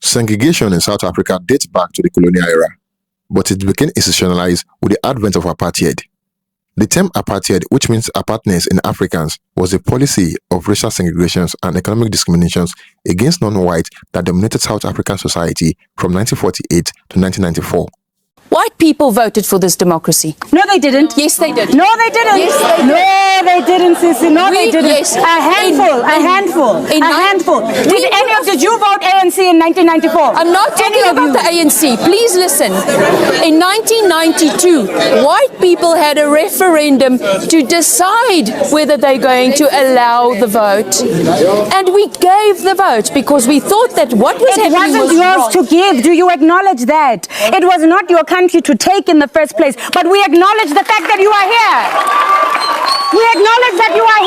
Segregation in South Africa dates back to the colonial era, but it became institutionalized with the advent of apartheid. The term apartheid, which means apartness in Afrikaans, was a policy of racial segregations and economic discriminations against non-whites that dominated South African society from 1948 to 1994. White people voted for this democracy. No, they didn't. Yes, they did. No, they didn't. Yes, they did. No, they didn't, Sissy. No, they didn't. Yes. A handful. Did you vote ANC in 1994? I'm not talking about the ANC. Please listen. In 1992, white people had a referendum to decide whether they're going to allow the vote. And we gave the vote because we thought that what was happening was wrong. It wasn't yours to give. Do you acknowledge that? It was not your country to take in the first place, but we acknowledge the fact that you are here. We acknowledge that you are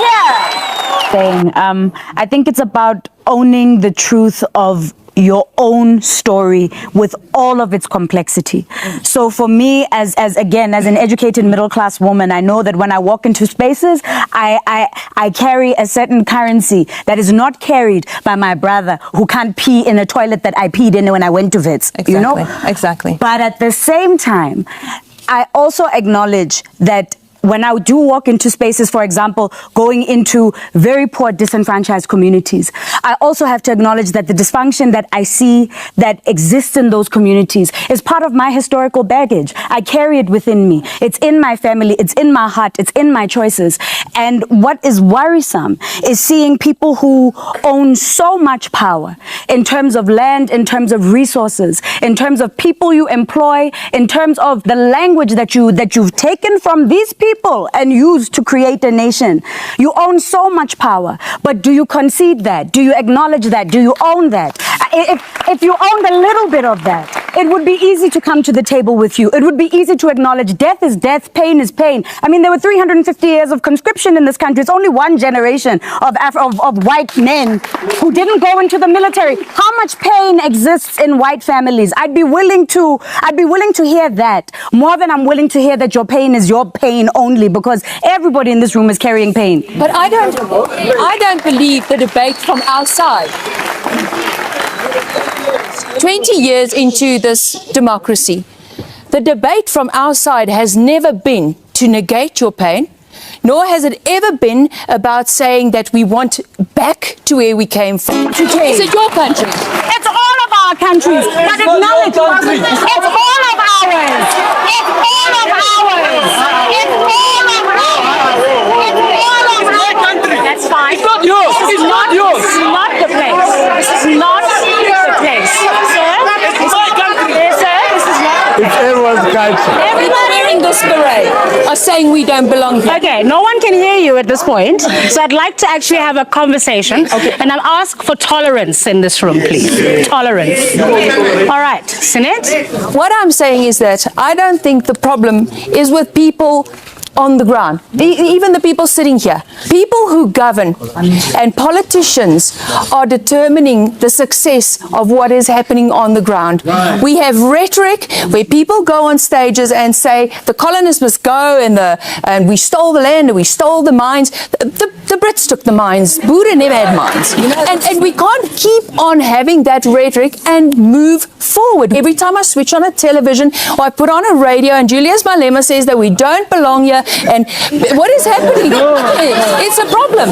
here. I think it's about owning the truth of your own story with all of its complexity. So for me, as an educated middle-class woman, I know that when I walk into spaces, I carry a certain currency that is not carried by my brother who can't pee in a toilet that I peed in when I went to Wits. Exactly. You know? Exactly. But at the same time, I also acknowledge that when I do walk into spaces, for example, going into very poor, disenfranchised communities, I also have to acknowledge that the dysfunction that I see that exists in those communities is part of my historical baggage. I carry it within me. It's in my family. It's in my heart. It's in my choices. And what is worrisome is seeing people who own so much power in terms of land, in terms of resources, in terms of people you employ, in terms of the language that you've taken from these people and used to create a nation. You own so much power, but do you concede that? Do you acknowledge that? Do you own that? If you owned a little bit of that, it would be easy to come to the table with you. It would be easy to acknowledge death is death, pain is pain. I mean, there were 350 years of conscription in this country. It's only one generation of white men who didn't go into the military. How much pain exists in white families? I'd be willing to hear that more than I'm willing to hear that your pain is your pain only, because everybody in this room is carrying pain. But I don't believe the debate from our side. 20 years into this democracy, the debate from our side has never been to negate your pain, nor has it ever been about saying that we want back to where we came from. Is it your country? It's all of our countries. But acknowledge it's all of ours. It's all of ours. It's all of ours. It's all of ours. That's fine. It's not yours. It's not yours. This is not the place. This is not the place. Sir? It's my country. Sir, this is not the place. It's everyone's country. Everybody wearing this beret are saying we don't belong here. Okay, no one can hear you at this point, so I'd like to actually have a conversation, and I'll ask for tolerance in this room, please. Tolerance. All right, Sinet? What I'm saying is that I don't think the problem is with people on the ground, even the people sitting here. People who govern and politicians are determining the success of what is happening on the ground. We have rhetoric where people go on stages and say the colonists must go and we stole the land and we stole the mines. The Brits took the mines. Buddha never had mines. And we can't keep on having that rhetoric and move forward. Every time I switch on a television or I put on a radio and juliusmalema says that we don't belong here, and what is happening? It's a problem.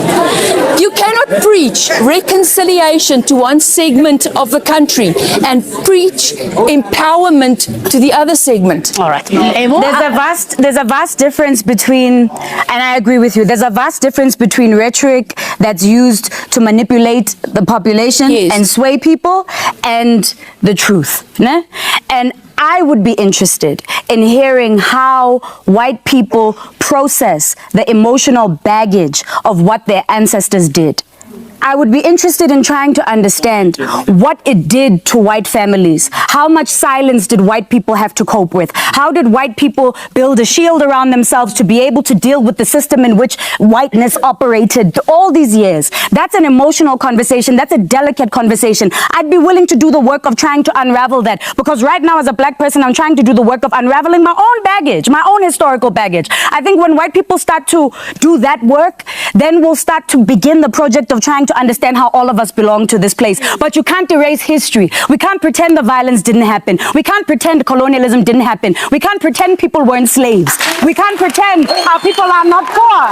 You cannot preach reconciliation to one segment of the country and preach empowerment to the other segment. All right. There's a vast difference between, and I agree with you, there's a vast difference between rhetoric that's used to manipulate the population and sway people and the truth. Ne? And I would be interested in hearing how white people process the emotional baggage of what their ancestors did. I would be interested in trying to understand what it did to white families. How much silence did white people have to cope with? How did white people build a shield around themselves to be able to deal with the system in which whiteness operated all these years? That's an emotional conversation. That's a delicate conversation. I'd be willing to do the work of trying to unravel that, because right now as a black person, I'm trying to do the work of unraveling my own baggage, my own historical baggage. I think when white people start to do that work, then we'll start to begin the project of trying to to understand how all of us belong to this place. But you can't erase history. We can't pretend the violence didn't happen. We can't pretend colonialism didn't happen. We can't pretend people weren't slaves. We can't pretend our people are not poor.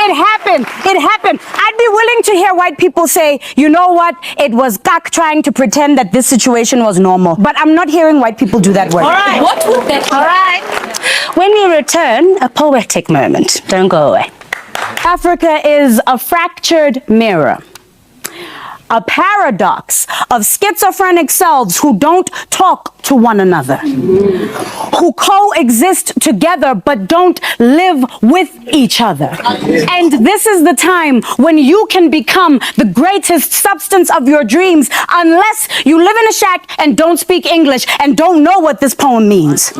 It happened. It happened. I'd be willing to hear white people say, you know what, it was Kak trying to pretend that this situation was normal. But I'm not hearing white people do that word. All right. What would that All right. When we return, a poetic moment. Don't go away. Africa is a fractured mirror, a paradox of schizophrenic selves who don't talk to one another, who coexist together but don't live with each other. And this is the time when you can become the greatest substance of your dreams, unless you live in a shack and don't speak English and don't know what this poem means.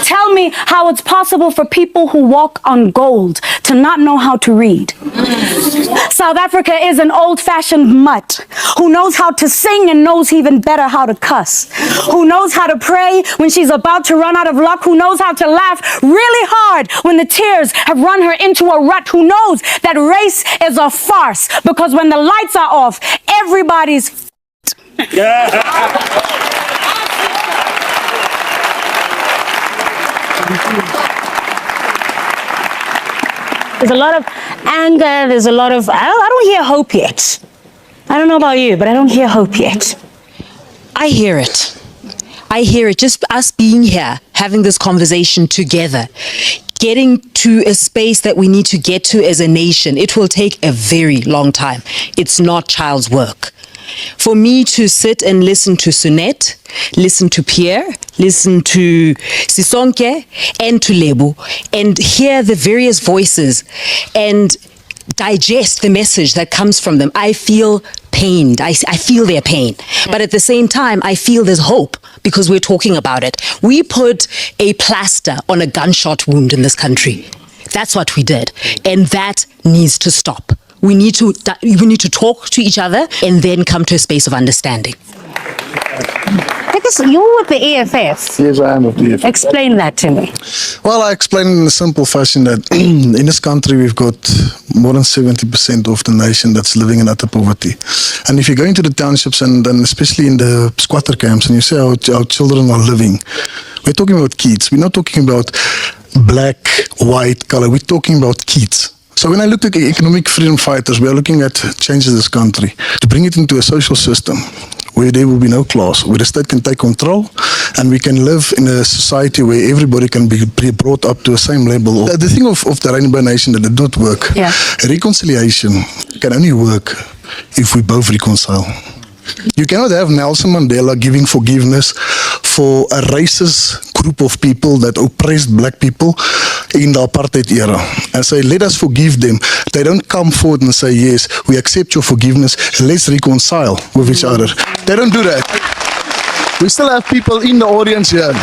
Tell me how it's possible for people who walk on gold to not know how to read. South Africa is an old-fashioned mutt who knows how to sing and knows even better how to cuss, who knows how to pray when she's about to run out of luck, who knows how to laugh really hard when the tears have run her into a rut, who knows that race is a farce because when the lights are off, everybody's There's a lot of anger. There's a lot of, I don't hear hope yet. I don't know about you, but I don't hear hope yet. I hear it. I hear it. Just us being here, having this conversation together, getting to a space that we need to get to as a nation. It will take a very long time. It's not child's work. For me to sit and listen to Sunette, listen to Pierre, listen to Sisonke and to Lebu, and hear the various voices and digest the message that comes from them, I feel pained. I feel their pain. But at the same time, I feel there's hope because we're talking about it. We put a plaster on a gunshot wound in this country. That's what we did. And that needs to stop. We need to talk to each other and then come to a space of understanding. Because you're with the EFF. Yes, I am with the EFF. Explain that to me. Well, I explain in a simple fashion that in this country we've got more than 70% of the nation that's living in utter poverty. And if you go into the townships and especially in the squatter camps and you say how our children are living, we're talking about kids. We're not talking about black, white, color. We're talking about kids. So when I look at economic freedom fighters, we are looking at changes this country to bring it into a social system where there will be no class, where the state can take control and we can live in a society where everybody can be brought up to the same level. The thing of the Rainbow Nation that did not work, reconciliation can only work if we both reconcile. You cannot have Nelson Mandela giving forgiveness for a racist group of people that oppressed black people in the apartheid era and say, let us forgive them. They don't come forward and say, yes, we accept your forgiveness, let's reconcile with each other. They don't do that. We still have people in the audience here.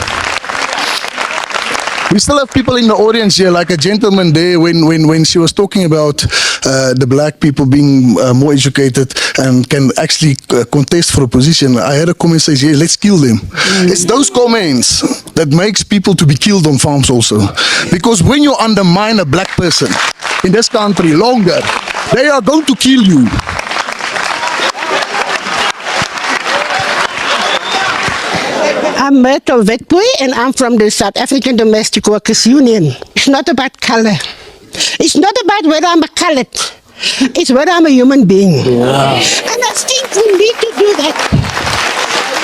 We still have people in the audience here, like a gentleman there when she was talking about the black people being more educated and can actually contest for a position. I had a comment say, yeah, let's kill them. It's those comments that makes people to be killed on farms also. Because when you undermine a black person in this country longer, they are going to kill you. I'm Myrtle Witboy and I'm from the South African Domestic Workers Union. It's not about color. It's not about whether I'm a colored. It's whether I'm a human being. Yeah. And I think we need to do that.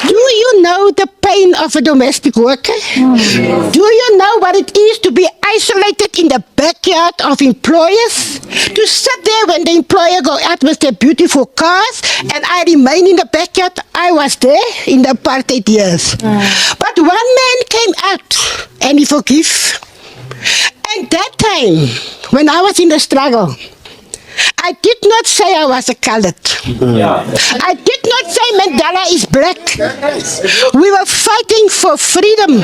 Do you know the pain of a domestic worker? Do you know what it is to be isolated in the backyard of employers? To sit there when the employer go out with their beautiful cars and I remain in the backyard. I was there in the apartheid years. But one man came out and he forgave. And that time, when I was in the struggle, I did not say I was a colored. I did not say Mandela is black. We were fighting for freedom.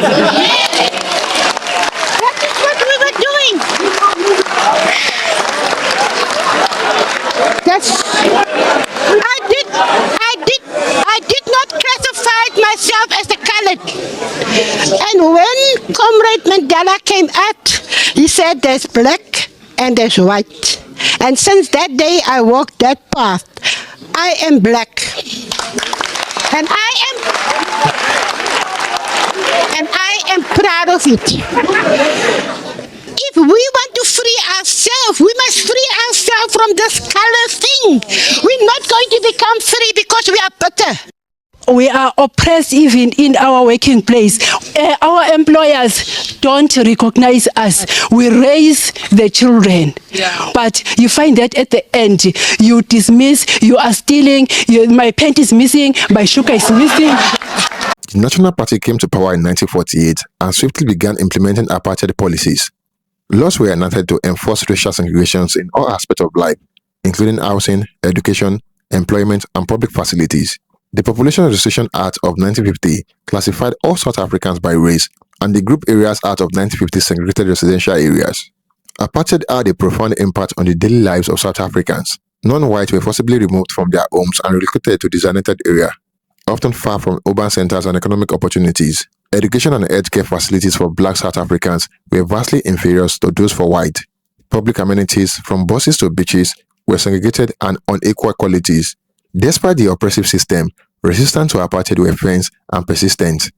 That is what we were doing. I did not classify myself as a colored. And when Comrade Mandela came out, he said there's black and there's white. And since that day I walked that path, I am black. And I am proud of it. If we want to free ourselves, we must free ourselves from this color thing. We're not going to become free because we are bitter. We are oppressed even in our working place. Our employers don't recognize us. We raise the children. But you find that at the end, you dismiss, you are stealing, my pant is missing, my sugar is missing. The National Party came to power in 1948 and swiftly began implementing apartheid policies. Laws were enacted to enforce racial segregations in all aspects of life, including housing, education, employment, and public facilities. The Population Registration Act of 1950 classified all South Africans by race, and the Group Areas Act of 1950 segregated residential areas. Apartheid had a profound impact on the daily lives of South Africans. Non-whites were forcibly removed from their homes and relocated to designated areas, often far from urban centers and economic opportunities. Education and healthcare facilities for black South Africans were vastly inferior to those for white. Public amenities, from buses to beaches, were segregated and unequal qualities. Despite the oppressive system, resistance to apartheid were fierce and persistent.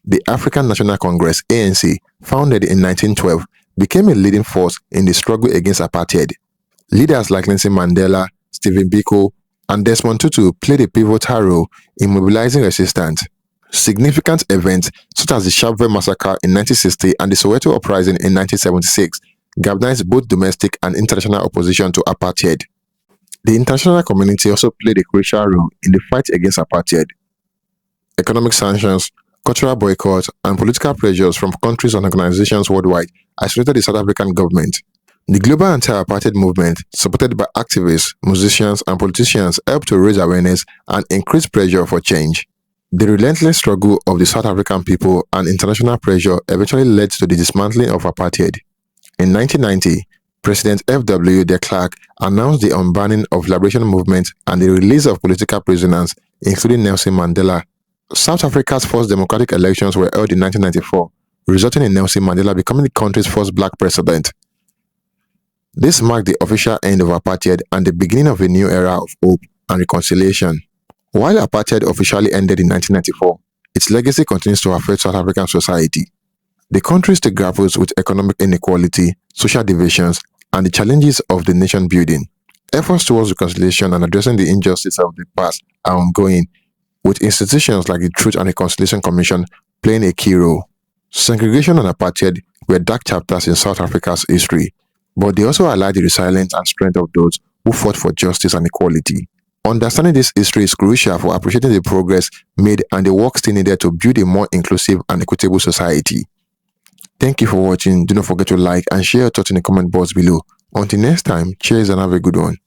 The African National Congress, ANC, founded in 1912, became a leading force in the struggle against apartheid. Leaders like Nelson Mandela, Stephen Biko, and Desmond Tutu played a pivotal role in mobilizing resistance. Significant events such as the Sharpeville massacre in 1960 and the Soweto uprising in 1976 galvanized both domestic and international opposition to apartheid. The international community also played a crucial role in the fight against apartheid. Economic sanctions, cultural boycotts, and political pressures from countries and organizations worldwide isolated the South African government. The global anti-apartheid movement, supported by activists, musicians, and politicians, helped to raise awareness and increase pressure for change. The relentless struggle of the South African people and international pressure eventually led to the dismantling of apartheid. In 1990, President F.W. de Klerk announced the unbanning of liberation movement and the release of political prisoners, including Nelson Mandela. South Africa's first democratic elections were held in 1994, resulting in Nelson Mandela becoming the country's first black president. This marked the official end of apartheid and the beginning of a new era of hope and reconciliation. While apartheid officially ended in 1994, its legacy continues to affect South African society. The country still grapples with economic inequality, social divisions, and the challenges of the nation building. Efforts towards reconciliation and addressing the injustice of the past are ongoing, with institutions like the Truth and Reconciliation Commission playing a key role. Segregation and apartheid were dark chapters in South Africa's history, but they also highlight the resilience and strength of those who fought for justice and equality. Understanding this history is crucial for appreciating the progress made and the work still needed to build a more inclusive and equitable society. Thank you for watching. Do not forget to like and share your thoughts in the comment box below. Until next time, cheers and have a good one.